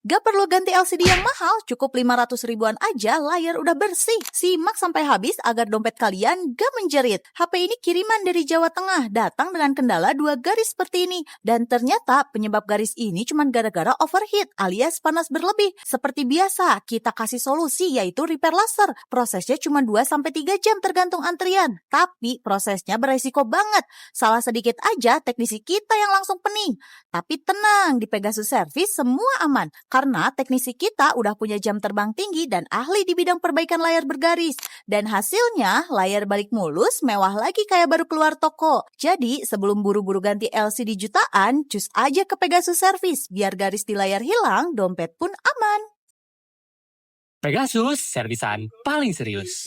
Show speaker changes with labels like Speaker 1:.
Speaker 1: Gak perlu ganti LCD yang mahal, cukup 500 ribuan aja layar udah bersih. Simak sampai habis agar dompet kalian gak menjerit. HP ini kiriman dari Jawa Tengah, datang dengan kendala 2 garis seperti ini. Dan ternyata penyebab garis ini cuma gara-gara overheat alias panas berlebih. Seperti biasa, kita kasih solusi yaitu repair laser. Prosesnya cuma 2-3 jam tergantung antrian. Tapi prosesnya beresiko banget. Salah sedikit aja teknisi kita yang langsung pening. Tapi tenang, di Pegasus Service semua aman. Karena teknisi kita udah punya jam terbang tinggi dan ahli di bidang perbaikan layar bergaris. Dan hasilnya, layar balik mulus, mewah lagi kayak baru keluar toko. Jadi, sebelum buru-buru ganti LCD jutaan, cus aja ke Pegasus Service. Biar garis di layar hilang, dompet pun aman.
Speaker 2: Pegasus, servisan paling serius.